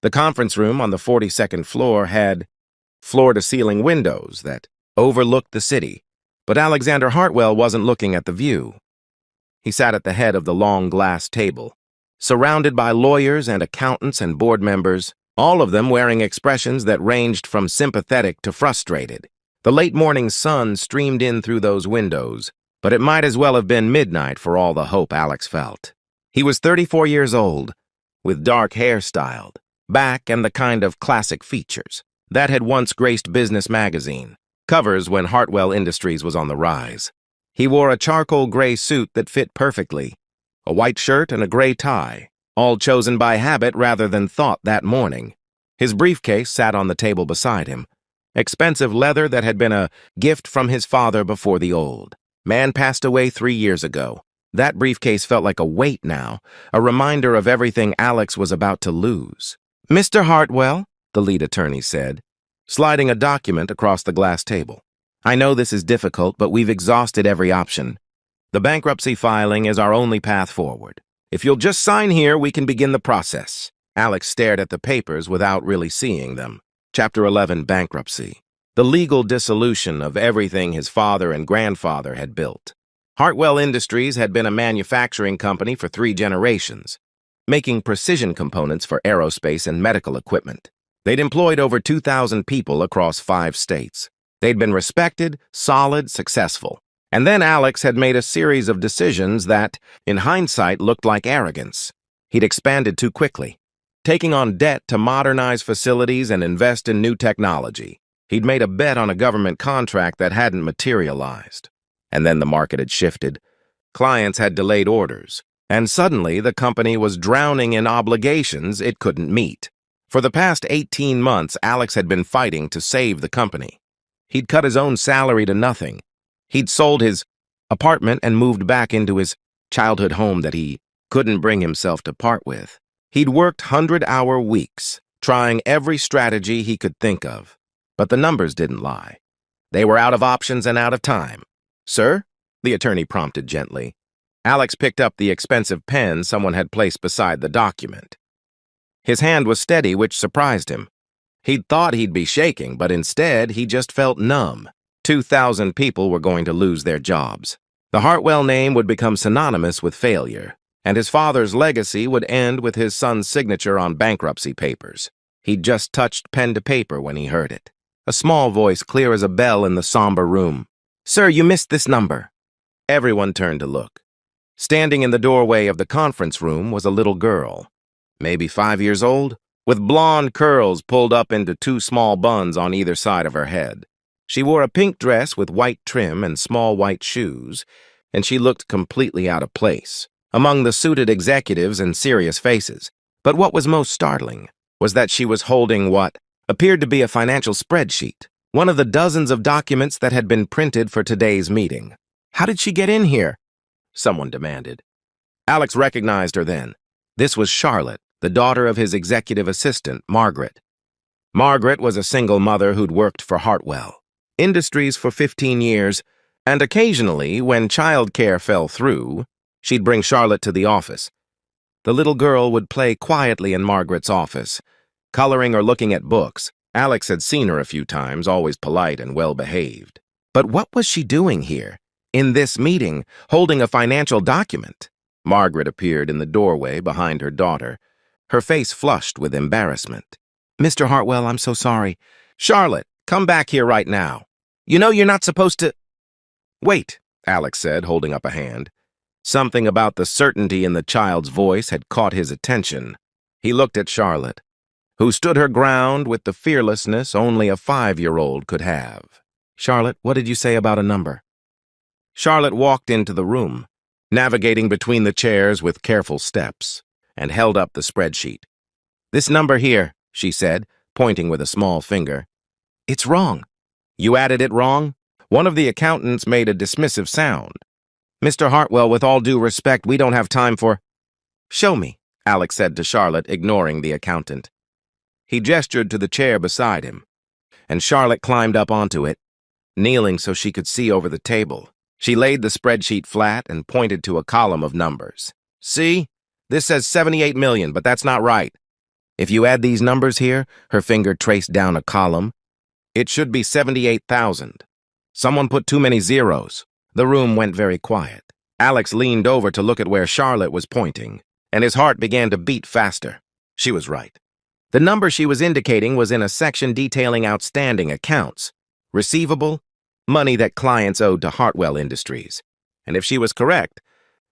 The conference room on the 42nd floor had floor-to-ceiling windows that overlooked the city, but Alexander Hartwell wasn't looking at the view. He sat at the head of the long glass table, surrounded by lawyers and accountants and board members, all of them wearing expressions that ranged from sympathetic to frustrated. The late morning sun streamed in through those windows, but it might as well have been midnight for all the hope Alex felt. He was 34 years old, with dark hair styled, back and the kind of classic features that had once graced Business magazine covers when Hartwell Industries was on the rise. He wore a charcoal gray suit that fit perfectly, a white shirt and a gray tie, all chosen by habit rather than thought that morning. His briefcase sat on the table beside him, expensive leather that had been a gift from his father before the old man passed away 3 years ago. That briefcase felt like a weight now, a reminder of everything Alex was about to lose. "Mr. Hartwell," the lead attorney said, sliding a document across the glass table. "I know this is difficult, but we've exhausted every option. The bankruptcy filing is our only path forward. If you'll just sign here, we can begin the process." Alex stared at the papers without really seeing them. Chapter 11, Bankruptcy. The legal dissolution of everything his father and grandfather had built. Hartwell Industries had been a manufacturing company for 3 generations, making precision components for aerospace and medical equipment. They'd employed over 2,000 people across 5 states. They'd been respected, solid, successful. And then Alex had made a series of decisions that, in hindsight, looked like arrogance. He'd expanded too quickly, taking on debt to modernize facilities and invest in new technology. He'd made a bet on a government contract that hadn't materialized. And then the market had shifted. Clients had delayed orders. And suddenly, the company was drowning in obligations it couldn't meet. For the past 18 months, Alex had been fighting to save the company. He'd cut his own salary to nothing. He'd sold his apartment and moved back into his childhood home that he couldn't bring himself to part with. He'd worked 100-hour weeks, trying every strategy he could think of. But the numbers didn't lie. They were out of options and out of time. "Sir?" the attorney prompted gently. Alex picked up the expensive pen someone had placed beside the document. His hand was steady, which surprised him. He'd thought he'd be shaking, but instead he just felt numb. 2,000 people were going to lose their jobs. The Hartwell name would become synonymous with failure, and his father's legacy would end with his son's signature on bankruptcy papers. He'd just touched pen to paper when he heard it. A small voice, clear as a bell in the somber room. "Sir, you missed this number." Everyone turned to look. Standing in the doorway of the conference room was a little girl, maybe 5 years old, with blonde curls pulled up into 2 small buns on either side of her head. She wore a pink dress with white trim and small white shoes, and she looked completely out of place among the suited executives and serious faces. But what was most startling was that she was holding what appeared to be a financial spreadsheet, one of the dozens of documents that had been printed for today's meeting. "How did she get in here?" someone demanded. Alex recognized her then. This was Charlotte, the daughter of his executive assistant, Margaret. Margaret was a single mother who'd worked for Hartwell Industries for 15 years, and occasionally, when childcare fell through, she'd bring Charlotte to the office. The little girl would play quietly in Margaret's office, coloring or looking at books. Alex had seen her a few times, always polite and well-behaved. But what was she doing here, in this meeting, holding a financial document? Margaret appeared in the doorway behind her daughter, her face flushed with embarrassment. "Mr. Hartwell, I'm so sorry." "Charlotte, come back here right now. You know you're not supposed to—" "Wait," Alex said, holding up a hand. Something about the certainty in the child's voice had caught his attention. He looked at Charlotte, who stood her ground with the fearlessness only a 5-year-old could have. "Charlotte, what did you say about a number?" Charlotte walked into the room, navigating between the chairs with careful steps, and held up the spreadsheet. "This number here," she said, pointing with a small finger. "It's wrong." "You added it wrong?" One of the accountants made a dismissive sound. "Mr. Hartwell, with all due respect, we don't have time for—" "Show me," Alex said to Charlotte, ignoring the accountant. He gestured to the chair beside him, and Charlotte climbed up onto it, kneeling so she could see over the table. She laid the spreadsheet flat and pointed to a column of numbers. "See? This says 78 million, but that's not right." If you add these numbers here, her finger traced down a column, it should be 78,000. Someone put too many zeros. The room went very quiet. Alex leaned over to look at where Charlotte was pointing, and his heart began to beat faster. She was right. The number she was indicating was in a section detailing outstanding accounts, receivable, money that clients owed to Hartwell Industries. And if she was correct,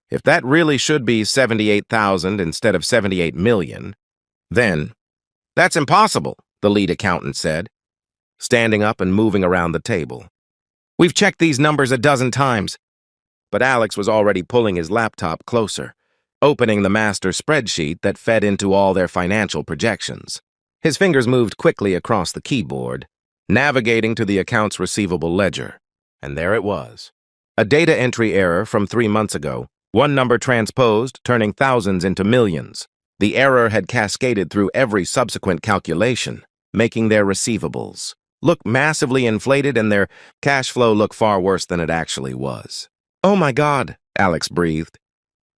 if that really should be 78,000 instead of 78 million, then that's impossible, the lead accountant said, standing up and moving around the table. We've checked these numbers a dozen times. But Alex was already pulling his laptop closer, opening the master spreadsheet that fed into all their financial projections. His fingers moved quickly across the keyboard, navigating to the accounts receivable ledger. And there it was. A data entry error from 3 months ago, one number transposed, turning thousands into millions. The error had cascaded through every subsequent calculation, making their receivables look massively inflated and their cash flow look far worse than it actually was. "Oh my God," Alex breathed.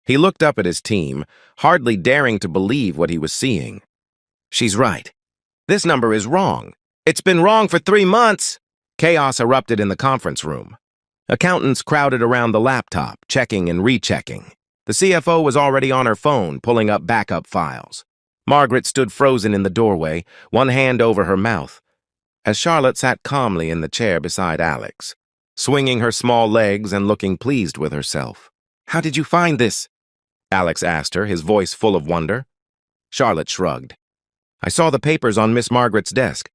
He looked up at his team, hardly daring to believe what he was seeing. "She's right. This number is wrong. It's been wrong for 3 months." Chaos erupted in the conference room. Accountants crowded around the laptop, checking and rechecking. The CFO was already on her phone, pulling up backup files. Margaret stood frozen in the doorway, one hand over her mouth, as Charlotte sat calmly in the chair beside Alex, swinging her small legs and looking pleased with herself. "How did you find this?" Alex asked her, his voice full of wonder. Charlotte shrugged. "I saw the papers on Miss Margaret's desk.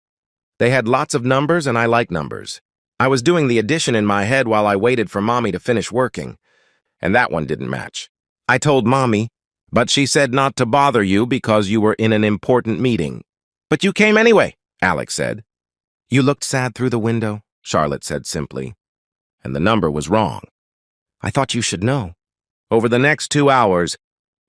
They had lots of numbers, and I like numbers. I was doing the addition in my head while I waited for Mommy to finish working, and that one didn't match. I told Mommy, but she said not to bother you because you were in an important meeting. But you came anyway," Alex said. "You looked sad through the window," Charlotte said simply. "And the number was wrong. I thought you should know." Over the next 2 hours,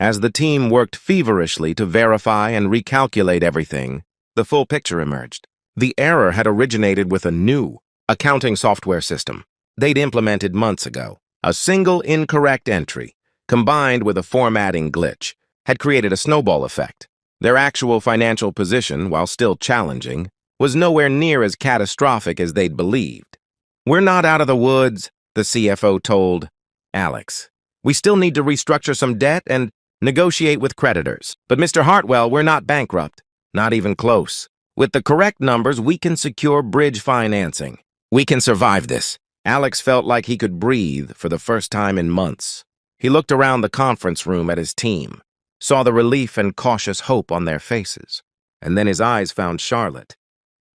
as the team worked feverishly to verify and recalculate everything, the full picture emerged. The error had originated with a new accounting software system they'd implemented months ago. A single incorrect entry, combined with a formatting glitch, had created a snowball effect. Their actual financial position, while still challenging, was nowhere near as catastrophic as they'd believed. "We're not out of the woods," the CFO told Alex. "We still need to restructure some debt and negotiate with creditors. But Mr. Hartwell, we're not bankrupt. Not even close. With the correct numbers, we can secure bridge financing. We can survive this." Alex felt like he could breathe for the first time in months. He looked around the conference room at his team, saw the relief and cautious hope on their faces, and then his eyes found Charlotte.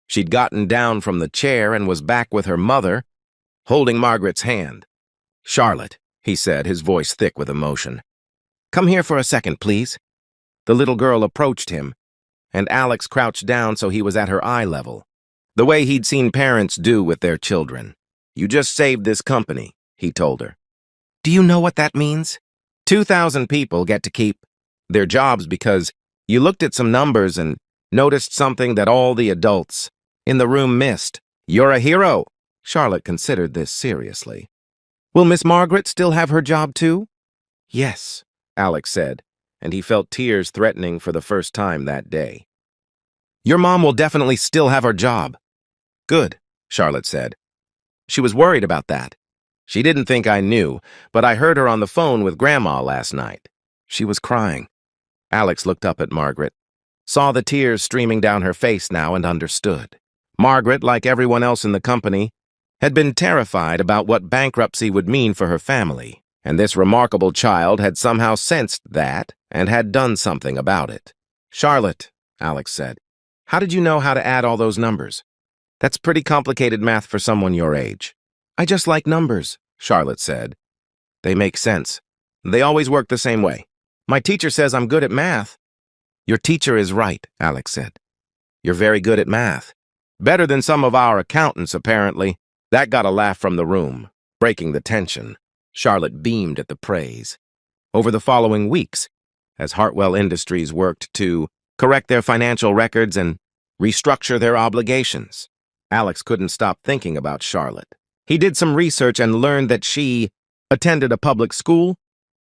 She'd gotten down from the chair and was back with her mother, holding Margaret's hand. "Charlotte," he said, his voice thick with emotion. "Come here for a second, please." The little girl approached him, and Alex crouched down so he was at her eye level, the way he'd seen parents do with their children. "You just saved this company," he told her. "Do you know what that means? 2,000 people get to keep their jobs because you looked at some numbers and noticed something that all the adults in the room missed. You're a hero." Charlotte considered this seriously. "Will Miss Margaret still have her job too?" "Yes," Alex said, and he felt tears threatening for the first time that day. "Your mom will definitely still have her job." "Good," Charlotte said. She was worried about that. "She didn't think I knew, but I heard her on the phone with Grandma last night. She was crying." Alex looked up at Margaret, saw the tears streaming down her face now, and understood. Margaret, like everyone else in the company, had been terrified about what bankruptcy would mean for her family, and this remarkable child had somehow sensed that and had done something about it. "Charlotte," Alex said, "how did you know how to add all those numbers? That's pretty complicated math for someone your age." "I just like numbers," Charlotte said. "They make sense. They always work the same way. My teacher says I'm good at math." "Your teacher is right," Alex said. "You're very good at math. Better than some of our accountants, apparently." That got a laugh from the room, breaking the tension. Charlotte beamed at the praise. Over the following weeks, as Hartwell Industries worked to correct their financial records and restructure their obligations, Alex couldn't stop thinking about Charlotte. He did some research and learned that she attended a public school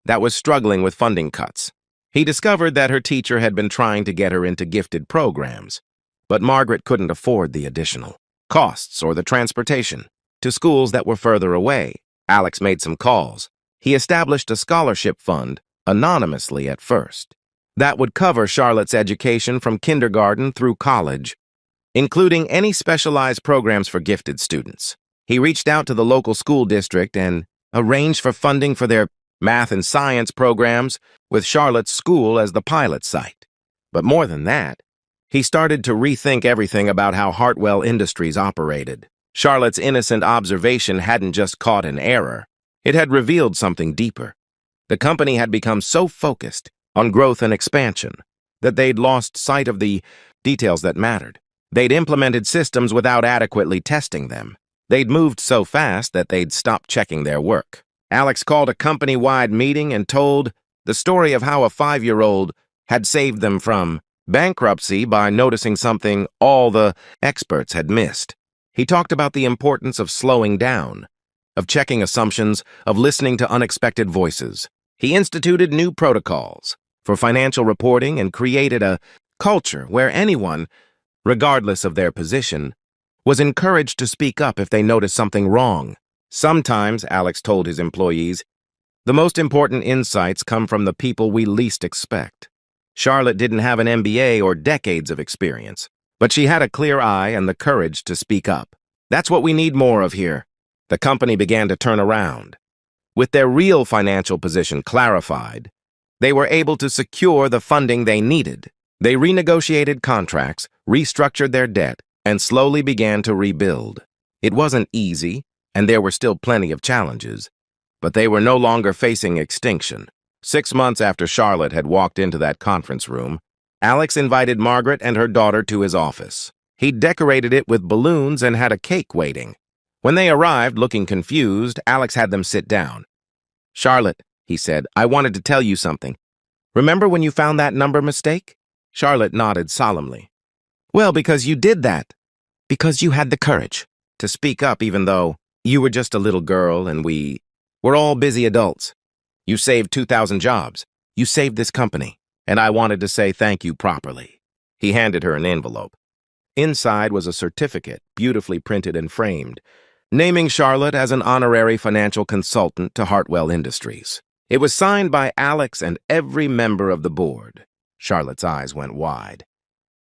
that was struggling with funding cuts. He discovered that her teacher had been trying to get her into gifted programs, but Margaret couldn't afford the additional costs or the transportation to schools that were further away. Alex made some calls. He established a scholarship fund, anonymously at first, that would cover Charlotte's education from kindergarten through college, including any specialized programs for gifted students. He reached out to the local school district and arranged for funding for their math and science programs, with Charlotte's school as the pilot site. But more than that, he started to rethink everything about how Hartwell Industries operated. Charlotte's innocent observation hadn't just caught an error. It had revealed something deeper. The company had become so focused on growth and expansion that they'd lost sight of the details that mattered. They'd implemented systems without adequately testing them. They'd moved so fast that they'd stopped checking their work. Alex called a company-wide meeting and told the story of how a 5-year-old had saved them from bankruptcy by noticing something all the experts had missed. He talked about the importance of slowing down, of checking assumptions, of listening to unexpected voices. He instituted new protocols for financial reporting and created a culture where anyone, regardless of their position, was encouraged to speak up if they noticed something wrong. Sometimes, Alex told his employees, the most important insights come from the people we least expect. Charlotte didn't have an MBA or decades of experience, but she had a clear eye and the courage to speak up. That's what we need more of here. The company began to turn around. With their real financial position clarified, they were able to secure the funding they needed. They renegotiated contracts, restructured their debt, and slowly began to rebuild. It wasn't easy, and there were still plenty of challenges, but they were no longer facing extinction. 6 months after Charlotte had walked into that conference room, Alex invited Margaret and her daughter to his office. He decorated it with balloons and had a cake waiting. When they arrived, looking confused, Alex had them sit down. "Charlotte," he said, "I wanted to tell you something. Remember when you found that number mistake?" Charlotte nodded solemnly. "Well, because you did that. Because you had the courage to speak up even though you were just a little girl and we're all busy adults. You saved 2,000 jobs. You saved this company. And I wanted to say thank you properly." He handed her an envelope. Inside was a certificate, beautifully printed and framed, naming Charlotte as an honorary financial consultant to Hartwell Industries. It was signed by Alex and every member of the board. Charlotte's eyes went wide.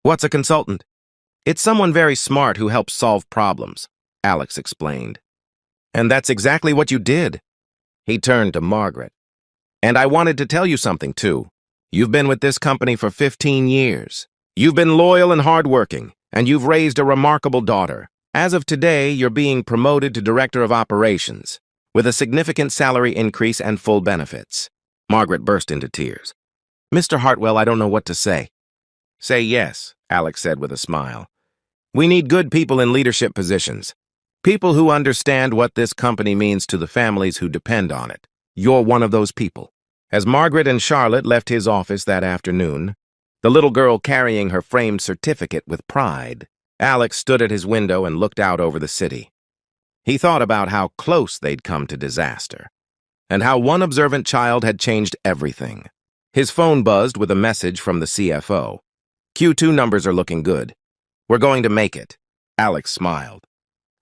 "What's a consultant?" "It's someone very smart who helps solve problems," Alex explained. "And that's exactly what you did." He turned to Margaret. "And I wanted to tell you something, too. You've been with this company for 15 years. You've been loyal and hardworking, and you've raised a remarkable daughter. As of today, you're being promoted to Director of Operations, with a significant salary increase and full benefits." Margaret burst into tears. "Mr. Hartwell, I don't know what to say." "Say yes," Alex said with a smile. "We need good people in leadership positions. People who understand what this company means to the families who depend on it. You're one of those people." As Margaret and Charlotte left his office that afternoon, the little girl carrying her framed certificate with pride, Alex stood at his window and looked out over the city. He thought about how close they'd come to disaster, and how one observant child had changed everything. His phone buzzed with a message from the CFO. "Q2 numbers are looking good. We're going to make it." Alex smiled.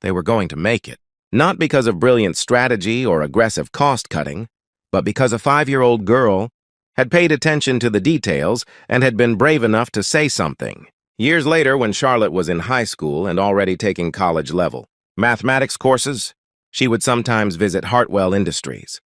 They were going to make it, not because of brilliant strategy or aggressive cost-cutting, but because a 5-year-old girl had paid attention to the details and had been brave enough to say something. Years later, when Charlotte was in high school and already taking college-level mathematics courses, she would sometimes visit Hartwell Industries.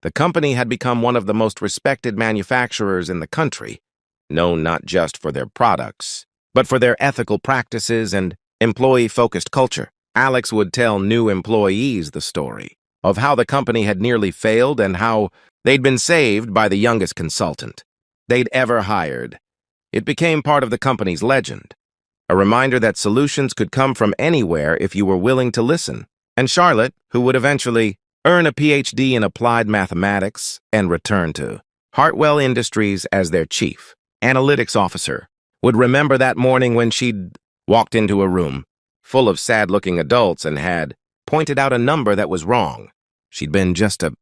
The company had become one of the most respected manufacturers in the country, known not just for their products, but for their ethical practices and employee-focused culture. Alex would tell new employees the story of how the company had nearly failed and how they'd been saved by the youngest consultant they'd ever hired. It became part of the company's legend, a reminder that solutions could come from anywhere if you were willing to listen. And Charlotte, who would eventually earn a PhD in applied mathematics and return to Hartwell Industries as their chief analytics officer, would remember that morning when she'd walked into a room full of sad-looking adults and had pointed out a number that was wrong. She'd been just a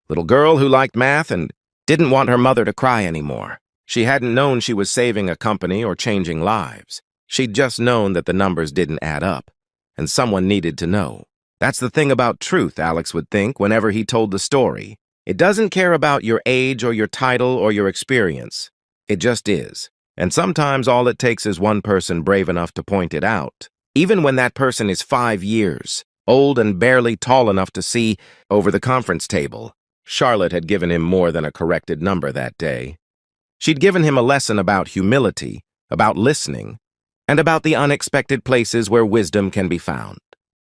little girl who liked math and didn't want her mother to cry anymore. She hadn't known she was saving a company or changing lives. She'd just known that the numbers didn't add up, and someone needed to know. That's the thing about truth, Alex would think whenever he told the story. It doesn't care about your age or your title or your experience. It just is. And sometimes all it takes is one person brave enough to point it out, even when that person is 5 years, old and barely tall enough to see over the conference table. Charlotte had given him more than a corrected number that day. She'd given him a lesson about humility, about listening, and about the unexpected places where wisdom can be found.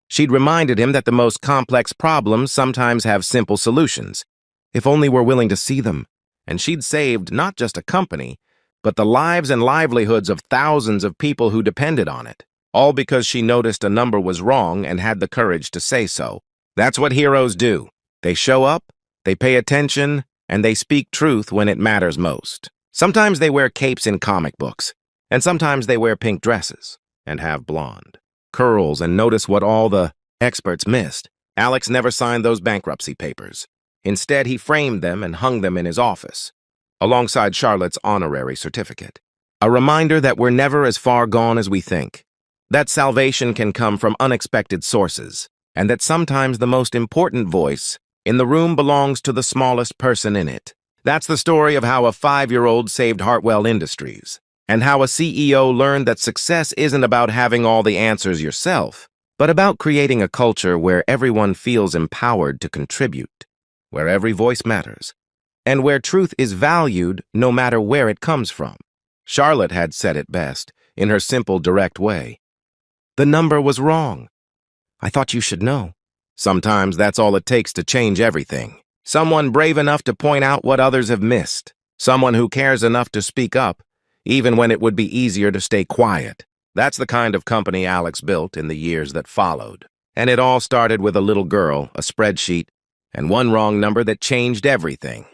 She'd reminded him that the most complex problems sometimes have simple solutions, if only we're willing to see them. And she'd saved not just a company, but the lives and livelihoods of thousands of people who depended on it, all because she noticed a number was wrong and had the courage to say so. That's what heroes do. They show up, they pay attention, and they speak truth when it matters most. Sometimes they wear capes in comic books, and sometimes they wear pink dresses and have blonde curls and notice what all the experts missed. Alex never signed those bankruptcy papers. Instead, he framed them and hung them in his office, alongside Charlotte's honorary certificate. A reminder that we're never as far gone as we think, that salvation can come from unexpected sources, and that sometimes the most important voice in the room belongs to the smallest person in it. That's the story of how a 5-year-old saved Hartwell Industries, and how a CEO learned that success isn't about having all the answers yourself, but about creating a culture where everyone feels empowered to contribute, where every voice matters, and where truth is valued no matter where it comes from. Charlotte had said it best, in her simple, direct way. The number was wrong. I thought you should know. Sometimes that's all it takes to change everything. Someone brave enough to point out what others have missed. Someone who cares enough to speak up, even when it would be easier to stay quiet. That's the kind of company Alex built in the years that followed. And it all started with a little girl, a spreadsheet, and one wrong number that changed everything.